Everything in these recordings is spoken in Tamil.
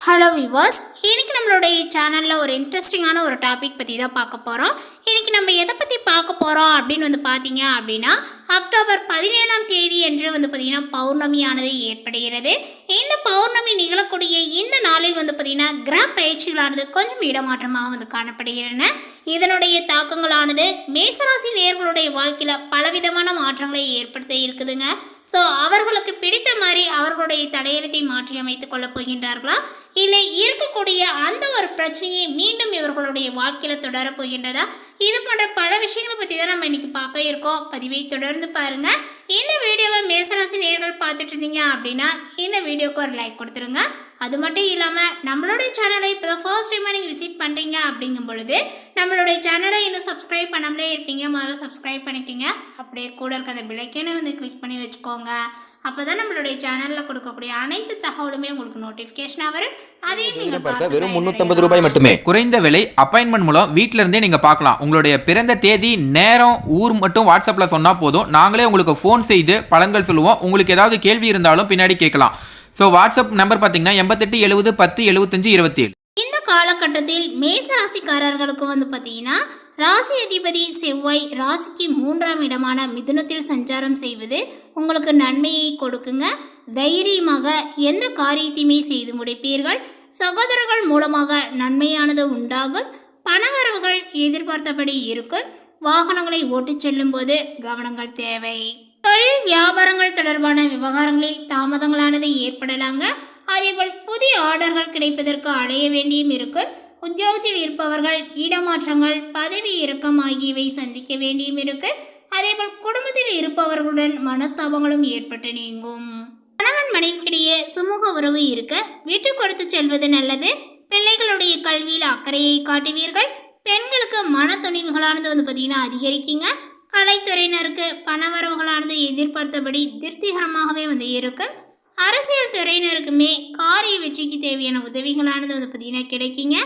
ஹலோ விவாஸ், இன்னைக்கு நம்மளுடைய சேனலில் ஒரு இன்ட்ரெஸ்டிங்கான ஒரு டாபிக் பற்றி தான் பார்க்க போகிறோம். இன்றைக்கி நம்ம எதை பற்றி பார்க்க போகிறோம் அப்படின்னு பார்த்தீங்க அப்படின்னா, அக்டோபர் 17ஆம் தேதி என்று பார்த்திங்கன்னா பௌர்ணமியானது ஏற்படுகிறது. இந்த பௌர்ணமி நிகழக்கூடிய இந்த நாளில் பார்த்திங்கன்னா கிரக பயிற்சிகளானது கொஞ்சம் இடமாற்றமாக காணப்படுகின்றன. இதனுடைய தாக்கங்களானது மேசராசி நேயர்களுடைய வாழ்க்கையில் பலவிதமான மாற்றங்களை ஏற்படுத்த இருக்குதுங்க. ஸோ அவர்களுக்கு பிடித்த மாதிரி அவர்களுடைய தலையெழுத்தை மாற்றி அமைத்துக் கொள்ளப் போகின்றார்களா, இல்லை இருக்கக்கூடிய அந்த ஒரு பிரச்சனையை மீண்டும் இவர்களுடைய வாழ்க்கையில் தொடரப் போகின்றதா, இது போன்ற பல விஷயங்களை பற்றி தான் நம்ம இன்னைக்கு பார்க்க இருக்கோம். பதிவை தொடர்ந்து பாருங்கள். இந்த வீடியோவை மேசராசி நேயர்கள் பார்த்துட்டு இருந்தீங்க அப்படின்னா இந்த வீடியோக்கு ஒரு லைக் கொடுத்துருங்க. அது மட்டும் இல்லாமல் நம்மளுடைய சேனலை இப்போ தான் ஃபர்ஸ்ட் டைமாக நீங்கள் விசிட் பண்ணுறீங்க அப்படிங்கும் பொழுது நம்மளுடைய சேனலை இன்னும் சப்ஸ்கிரைப் பண்ணாமலே இருப்பீங்க, முதல்ல சப்ஸ்கிரைப் பண்ணிக்கோங்க. அப்படியே கூட இருக்க அந்த பிள்ளைக்கேன்னு கிளிக் பண்ணி வச்சுக்கோங்க. அப்போ தான் நம்மளுடைய சேனலில் கொடுக்கக்கூடிய அனைத்து தகவலுமே உங்களுக்கு நோட்டிஃபிகேஷனாக வரும். அதையும் நீங்கள் பார்த்து வெறும் 350 ரூபாய் மட்டுமே குறைந்த விலை அப்பாயின்மெண்ட் மூலம் வீட்டில இருந்தே நீங்க பார்க்கலாம். உங்களுடைய பிறந்த தேதி, நேரம், ஊர் மட்டும் வாட்ஸ்அப்ல சொன்னா போதும். நாங்களே உங்களுக்கு ஃபோன் செய்து பலன்கள் சொல்லுவோம். உங்களுக்கு ஏதாவது கேள்வி இருந்தாலும் பின்னாடி கேட்கலாம். ஸோ வாட்ஸ்அப் நம்பர் பார்த்தீங்கன்னா 88 70 10 75 27. இந்த காலகட்டத்தில் மேச ராசிக்காரர்களுக்கு பார்த்தீங்கன்னா ராசி அதிபதி செவ்வாய் ராசிக்கு 3ஆம் இடமான மிதுனத்தில் சஞ்சாரம் செய்வது உங்களுக்கு நன்மையை கொடுக்குங்க. தைரியமாக எந்த காரியத்தையுமே செய்து முடிப்பீர்கள். சகோதரர்கள் மூலமாக நன்மையானது உண்டாகும். பணவரவுகள் எதிர்பார்த்தபடி இருக்கும். வாகனங்களை ஓட்டிச் செல்லும் போது கவனங்கள் தேவை. தொழில் வியாபாரங்கள் தொடர்பான விவகாரங்களில் தாமதங்களானது ஏற்படலாங்க. அதேபோல் புதிய ஆர்டர்கள் கிடைப்பதற்கு அடைய வேண்டியும் இருக்கும். உத்தியோகத்தில் இருப்பவர்கள் இடமாற்றங்கள், பதவி இறக்கம் ஆகியவை சந்திக்க வேண்டியும் இருக்கு. அதேபோல் குடும்பத்தில் இருப்பவர்களுடன் மனஸ்தாபங்களும் ஏற்பட்டு நீங்கும். கணவன் மனைவிக்கிடையே சுமூக உறவு இருக்க விட்டு கொடுத்து செல்வது நல்லது. பிள்ளைகளுடைய கல்வியில் அக்கறையை காட்டுவீர்கள். பெண்களுக்கு மன துணிவுகளானது பார்த்தீங்கன்னா அதிகரிக்குங்க. கலைத்துறையினருக்கு பணவரவுகளானது எதிர்பார்த்தபடி திருப்திகரமாகவே இருக்கும். அரசியல் துறையினருக்குமே காரிய வெற்றிக்கு தேவையான உதவிகளானது பார்த்தீங்கன்னா கிடைக்குங்க.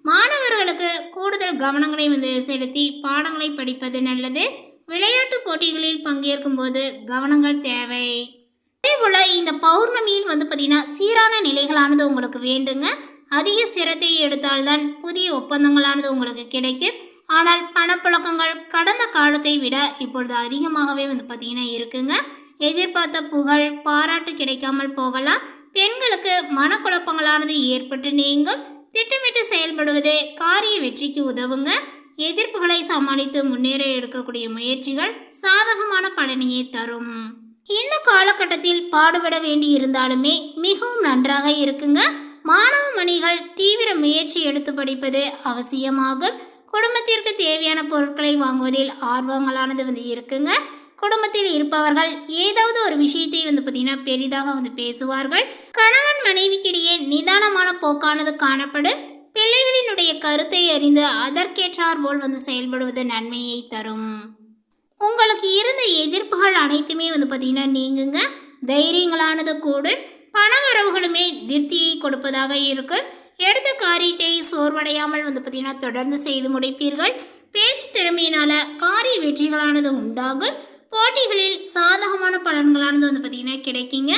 மாணவர்களுக்கு கூடுதல் கவனங்களை செலுத்தி பாடங்களை படிப்பது நல்லது. விளையாட்டு போட்டிகளில் பங்கேற்கும் போது கவனங்கள் தேவை. அதே போல் இந்த பௌர்ணமியில் பார்த்தீங்கன்னா சீரான நிலைகளானது உங்களுக்கு வேண்டுங்க. அதிக சிரத்தை எடுத்தால்தான் புதிய ஒப்பந்தங்களானது உங்களுக்கு கிடைக்கும். ஆனால் பணப்புழக்கங்கள் கடந்த காலத்தை விட இப்பொழுது அதிகமாகவே பார்த்தீங்கன்னா இருக்குங்க. எதிர்பார்த்த புகழ், பாராட்டு கிடைக்காமல் போகலாம். பெண்களுக்கு மனக்குழப்பங்களானது ஏற்பட்டு நீங்கும். திட்டமிட்டு செயல்படுவதே காரிய வெற்றிக்கு உதவுங்க. எதிர்ப்புகளை சமாளித்து முன்னேற எடுக்கக்கூடிய முயற்சிகள் சாதகமான பலனையே தரும். இந்த காலகட்டத்தில் பாடுபட வேண்டி இருந்தாலுமே மிகவும் நன்றாக இருக்குங்க. மாணவ மணிகள் தீவிர முயற்சி எடுத்து படிப்பது அவசியமாகும். குடும்பத்திற்கு தேவையான பொருட்களை வாங்குவதில் ஆர்வங்களானது இருக்குங்க. குடும்பத்தில் இருப்பவர்கள் ஏதாவது ஒரு விஷயத்தை பார்த்தீங்கன்னா பெரிதாக பேசுவார்கள். கணவன் மனைவிக்கிடையே நிதானமான போக்கானது காணப்படும். பிள்ளைகளினுடைய கருத்தை அறிந்து அதற்கேற்றார் போல் செயல்படுவது நன்மையை தரும். உங்களுக்கு இருந்த எதிர்ப்புகள் அனைத்துமே பார்த்தீங்கன்னா நீங்குங்க. தைரியங்களானது கூடும். பணவரவுகளுமே திருப்தியை கொடுப்பதாக இருக்கும். எடுத்த காரியத்தை சோர்வடையாமல் பார்த்தீங்கன்னா தொடர்ந்து செய்து முடிப்பீர்கள். பேச்சு திறமையினால காரிய வெற்றிகளானது உண்டாகும். போட்டிகளில் சாதகமான பலன்களானது பார்த்தீங்கன்னா கிடைக்குங்க.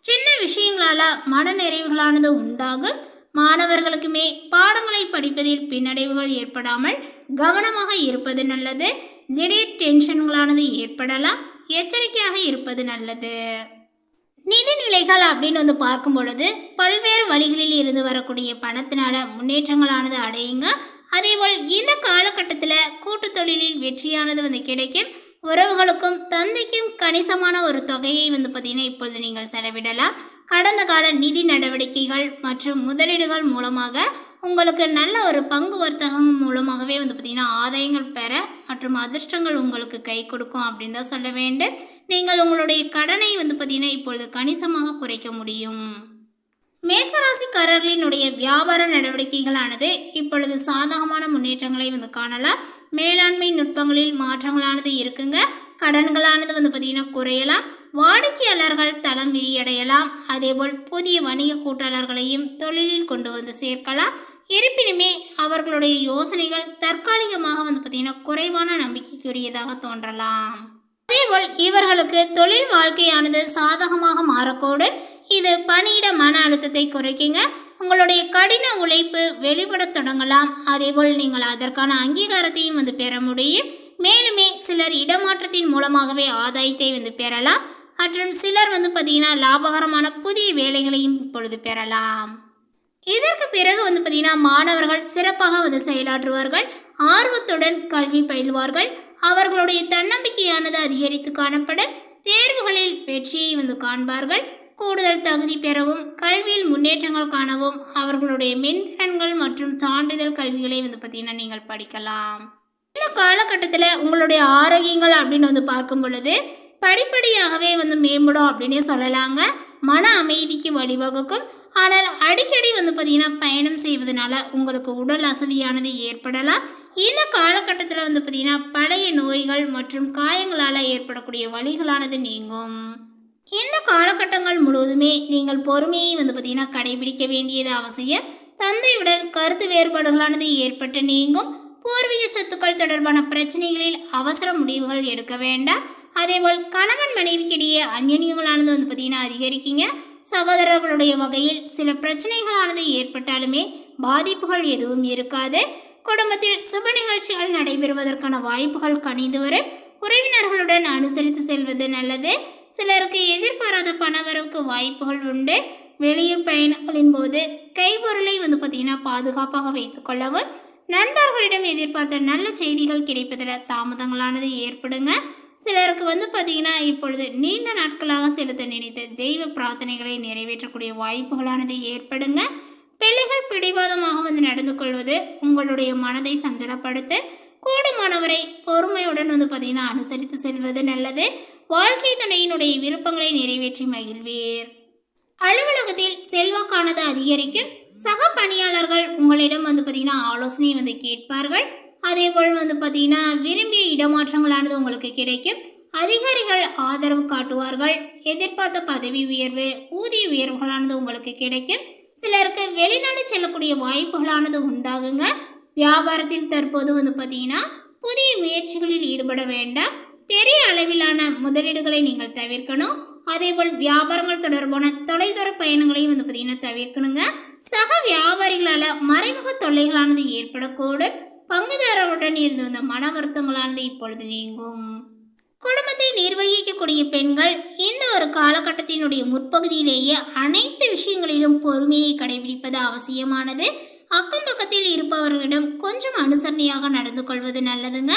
சின்ன விஷயங்களால் மன நிறைவுகளானது உண்டாகும். மாணவர்களுக்குமே பாடங்களை படிப்பதில் பின்னடைவுகள் ஏற்படாமல் கவனமாக இருப்பது நல்லது. திடீர் டென்ஷன்களானது ஏற்படலாம். எச்சரிக்கையாக இருப்பது நல்லது. நிதிநிலைகள் அப்படின்னு பார்க்கும் பொழுது பல்வேறு வழிகளில் இருந்து வரக்கூடிய பணத்தினால முன்னேற்றங்களானது அடையுங்க. அதேபோல் இந்த காலகட்டத்தில் கூட்டு தொழிலில் வெற்றியானது கிடைக்கும். உறவுகளுக்கும் தந்தைக்கும் கணிசமான ஒரு தொகையை பார்த்தீங்கன்னா இப்பொழுது நீங்கள் செலவிடலாம். கடந்த கால நிதி நடவடிக்கைகள் மற்றும் முதலீடுகள் மூலமாக உங்களுக்கு நல்ல ஒரு பங்கு வர்த்தகம் மூலமாகவே பார்த்தீங்கன்னா ஆதாயங்கள் பெற மற்றும் அதிர்ஷ்டங்கள் உங்களுக்கு கை கொடுக்கும் அப்படின்னு தான் சொல்ல வேண்டும். நீங்கள் உங்களுடைய கடனை பார்த்தீங்கன்னா இப்பொழுது கணிசமாக குறைக்க முடியும். மேசராசிக்காரர்களினுடைய வியாபார நடவடிக்கைகளானது இப்பொழுது சாதகமான முன்னேற்றங்களை காணலாம். மேலாண்மை நுட்பங்களில் மாற்றங்களானது இருக்குங்க. கடன்களானது பார்த்தீங்கன்னா குறையலாம். வாடிக்கையாளர்கள் தளம் விரியடையலாம். அதேபோல் புதிய வணிக கூட்டாளர்களையும் தொழிலில் கொண்டு சேர்க்கலாம். இருப்பினுமே அவர்களுடைய யோசனைகள் தற்காலிகமாக பார்த்தீங்கன்னா குறைவான நம்பிக்கைக்குரியதாக தோன்றலாம். அதேபோல் இவர்களுக்கு தொழில் வாழ்க்கையானது சாதகமாக மாறக்கூடும். இது பணியிட மன அழுத்தத்தை குறைக்குங்க. உங்களுடைய கடின உழைப்பு வெளிப்பட தொடங்கலாம். அதேபோல் நீங்கள் அதற்கான அங்கீகாரத்தையும் பெற முடியும். மேலுமே சிலர் இடமாற்றத்தின் மூலமாகவே ஆதாயத்தை பெறலாம். மற்றும் சிலர் பார்த்தீங்கன்னா லாபகரமான புதிய வேலைகளையும் இப்பொழுது பெறலாம். இதற்கு பிறகு பார்த்தீங்கன்னா மாணவர்கள் சிறப்பாக செயலாற்றுவார்கள். ஆர்வத்துடன் கல்வி பயில்வார்கள். அவர்களுடைய தன்னம்பிக்கையானது அதிகரித்து காணப்படும். தேர்வுகளில் வெற்றியை காண்பார்கள். கூடுதல் தகுதி பெறவும் கல்வியில் முன்னேற்றங்கள் காணவும் அவர்களுடைய மென்திறன்கள் மற்றும் சான்றிதழ் கல்விகளை பார்த்தீங்கன்னா நீங்கள் படிக்கலாம். இந்த காலகட்டத்தில் உங்களுடைய ஆரோக்கியங்கள் அப்படின்னு பார்க்கும் பொழுது படிப்படியாகவே மேம்படும் அப்படின்னே சொல்லலாங்க. மன அமைதிக்கு வழிவகுக்கும். ஆனால் அடிக்கடி பார்த்தீங்கன்னா பயணம் செய்வதனால உங்களுக்கு உடல் அசதியானது ஏற்படலாம். இந்த காலகட்டத்தில் பார்த்தீங்கன்னா பழைய நோய்கள் மற்றும் காயங்களால் ஏற்படக்கூடிய வலிகளானது நீங்கும். இந்த காலகட்டங்கள் முழுவதுமே நீங்கள் பொறுமையை பார்த்தீங்கன்னா கடைபிடிக்க வேண்டியது அவசியம். தந்தையுடன் கருத்து வேறுபாடுகளானது ஏற்பட்டு நீங்கும். பூர்வீக சொத்துக்கள் தொடர்பான பிரச்சனைகளில் அவசர முடிவுகள் எடுக்க வேண்டாம். அதேபோல் கணவன் மனைவிக்கிடையே அந்யோன்யங்களானது பார்த்தீங்கன்னா அதிகரிக்குங்க. சகோதரர்களுடைய வகையில் சில பிரச்சனைகளானது ஏற்பட்டாலுமே பாதிப்புகள் எதுவும் இருக்காது. குடும்பத்தில் சுப நிகழ்ச்சிகள் நடைபெறுவதற்கான வாய்ப்புகள் கனிந்து வரும். உறவினர்களுடன் அனுசரித்து செல்வது நல்லது. சிலருக்கு எதிர்பாராத பணவரவுக்கு வாய்ப்புகள் உண்டு. வெளியூர் பயணங்களின் போது கைப்பொருளை பார்த்தீங்கன்னா பாதுகாப்பாக வைத்துக் கொள்ளவும். நண்பர்களிடம் எதிர்பார்த்த நல்ல செய்திகள் கிடைப்பதில் தாமதங்களானது ஏற்படுங்க. சிலருக்கு பார்த்தீங்கன்னா இப்பொழுது நீண்ட நாட்களாக செலுத்த நினைத்த தெய்வ பிரார்த்தனைகளை நிறைவேற்றக்கூடிய வாய்ப்புகளானது ஏற்படுங்க. பிள்ளைகள் பிடிவாதமாக நடந்து கொள்வது உங்களுடைய மனதை சஞ்சலப்படுத்த கூடுமானவரை பொறுமையுடன் பார்த்தீங்கன்னா அனுசரித்து செல்வது நல்லது. வாழ்க்கை துணையினுடைய விருப்பங்களை நிறைவேற்றி மகிழ்வீர். அலுவலகத்தில் செல்வாக்கானது அதிகரிக்கும். சக பணியாளர்கள் உங்களிடம் பார்த்தீங்கன்னா ஆலோசனை கேட்பார்கள். அதேபோல் பார்த்தீங்கன்னா விரும்பிய இடமாற்றங்களானது உங்களுக்கு கிடைக்கும். அதிகாரிகள் ஆதரவு காட்டுவார்கள். எதிர்பார்த்த பதவி உயர்வு ஊதிய உயர்வுகளானது உங்களுக்கு கிடைக்கும். சிலருக்கு வெளிநாடு செல்லக்கூடிய வாய்ப்புகளானது உண்டாகுங்க. வியாபாரத்தில் தற்போது பார்த்தீங்கன்னா புதிய முயற்சிகளில் ஈடுபட வேண்டாம். பெரிய அளவிலான முதலீடுகளை நீங்கள் தவிர்க்கணும். அதேபோல் வியாபாரங்கள் தொடர்பான தொலைதூர பயணங்களையும் பார்த்தீங்கன்னா தவிர்க்கணுங்க. சக வியாபாரிகளால் மறைமுக தொல்லைகளானது ஏற்படக்கூடும். பங்குதாரர்களுடன் இருந்து வந்த மன வருத்தங்களானது இப்பொழுது நீங்கும். குடும்பத்தை நிர்வகிக்கக்கூடிய பெண்கள் இந்த ஒரு காலகட்டத்தினுடைய முற்பகுதியிலேயே அனைத்து விஷயங்களிலும் பொறுமையை கடைபிடிப்பது அவசியமானது. அக்கம் பக்கத்தில் இருப்பவர்களிடம் கொஞ்சம் அனுசரணையாக நடந்து கொள்வது நல்லதுங்க.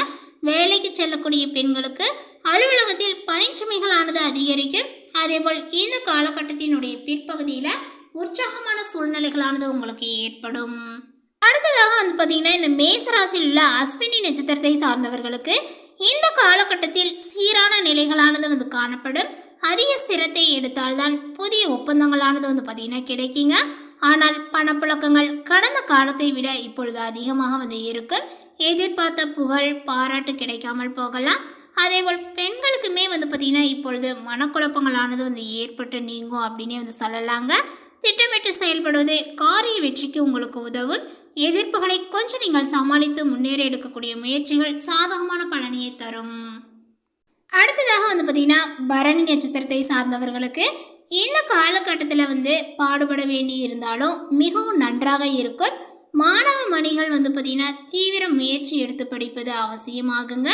வேலைக்கு செல்லக்கூடிய பெண்களுக்கு அலுவலகத்தில் பணிச்சுமைகளானது அதிகரிக்கும். அதேபோல் இந்த காலகட்டத்தினுடைய பிற்பகுதியில் உற்சாகமான சூழ்நிலைகளானது உங்களுக்கு ஏற்படும். அடுத்ததாக பார்த்தீங்கன்னா இந்த மேசராசியில் உள்ள அஸ்வினி நட்சத்திரத்தை சார்ந்தவர்களுக்கு இந்த காலகட்டத்தில் சீரான நிலைகளானது காணப்படும். அதிக சிரத்தை எடுத்தால்தான் புதிய ஒப்பந்தங்களானது பார்த்தீங்கன்னா கிடைக்குங்க. ஆனால் பணப்புழக்கங்கள் கடந்த காலத்தை விட இப்பொழுது அதிகமாக இருக்கும். எதிர்பார்த்த புகழ் பாராட்டு கிடைக்காமல் போகலாம். அதேபோல் பெண்களுக்குமே பார்த்தீங்கன்னா இப்பொழுது மனக்குழப்பங்களானது ஏற்பட்டு நீங்கும் அப்படின்னே சொல்லலாங்க. திட்டமிட்டு செயல்படுவது காரிய வெற்றிக்கு உங்களுக்கு உதவும். எதிர்ப்புகளை கொஞ்சம் நீங்கள் சமாளித்து முன்னேற எடுக்கக்கூடிய முயற்சிகள் சாதகமான பலனையை தரும். அடுத்ததாக பார்த்தீங்கன்னா பரணி நட்சத்திரத்தை சார்ந்தவர்களுக்கு இந்த காலகட்டத்தில் பாடுபட வேண்டி இருந்தாலும் மிகவும் நன்றாக இருக்கும். மாணவ மணிகள் பார்த்தீங்கன்னா தீவிர முயற்சி எடுத்து படிப்பது அவசியமாகுங்க.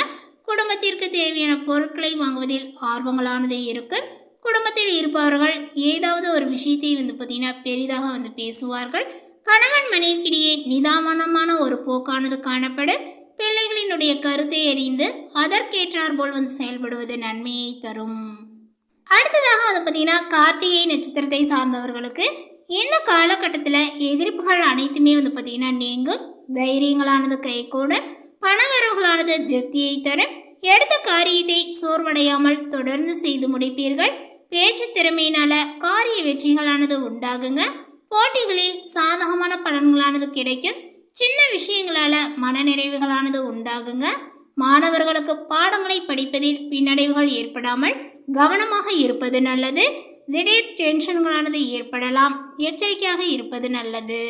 குடும்பத்திற்கு தேவையான பொருட்களை வாங்குவதில் ஆர்வங்களானது இருக்கும். குடும்பத்தில் இருப்பவர்கள் ஏதாவது ஒரு விஷயத்தை பார்த்தீங்கன்னா பெரிதாக பேசுவார்கள். கணவன் மனைவிக்கிடையே நிதானமான ஒரு போக்கானது காணப்படும். பிள்ளைகளினுடைய கருத்தை அறிந்து அதற்கேற்றார் போல் செயல்படுவது நன்மையை தரும். அடுத்ததாக பார்த்தீங்கன்னா கார்த்திகை நட்சத்திரத்தை சார்ந்தவர்களுக்கு இந்த காலகட்டத்தில் எதிர்ப்புகள் அனைத்துமே பார்த்தீங்கன்னா நீங்கும். தைரியங்களானது கைகூடும். பணவரவுகளானது திருப்தியை தரும். எடுத்த காரியத்தை சோர்வடையாமல் தொடர்ந்து செய்து முடிப்பீர்கள். பேச்சு திறமையினால காரிய வெற்றிகளானது உண்டாகுங்க. போட்டிகளில் சாதகமான பலன்களானது கிடைக்கும். சின்ன விஷயங்களால மனநிறைவுகளானது உண்டாகுங்க. மாணவர்களுக்கு பாடங்களை படிப்பதில் பின்னடைவுகள் ஏற்படாமல் கவனமாக இருப்பது நல்லது. திடீர் டென்ஷன்களானது ஏற்படலாம். எச்சரிக்கையாக இருப்பது நல்லது.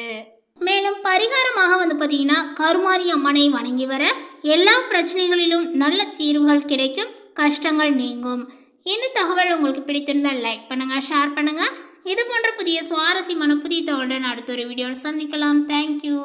மேலும் பரிகாரமாக பார்த்தீங்கன்னா கருமாரி அம்மனை வணங்கி வர எல்லா பிரச்சனைகளிலும் நல்ல தீர்வுகள் கிடைக்கும். கஷ்டங்கள் நீங்கும். இந்த தகவல் உங்களுக்கு பிடித்திருந்தால் லைக் பண்ணுங்கள், ஷேர் பண்ணுங்கள். இது போன்ற புதிய சுவாரஸ்யமான புதிய தகவலுடன் அடுத்த ஒரு வீடியோவில் சந்திக்கலாம். தேங்க்யூ.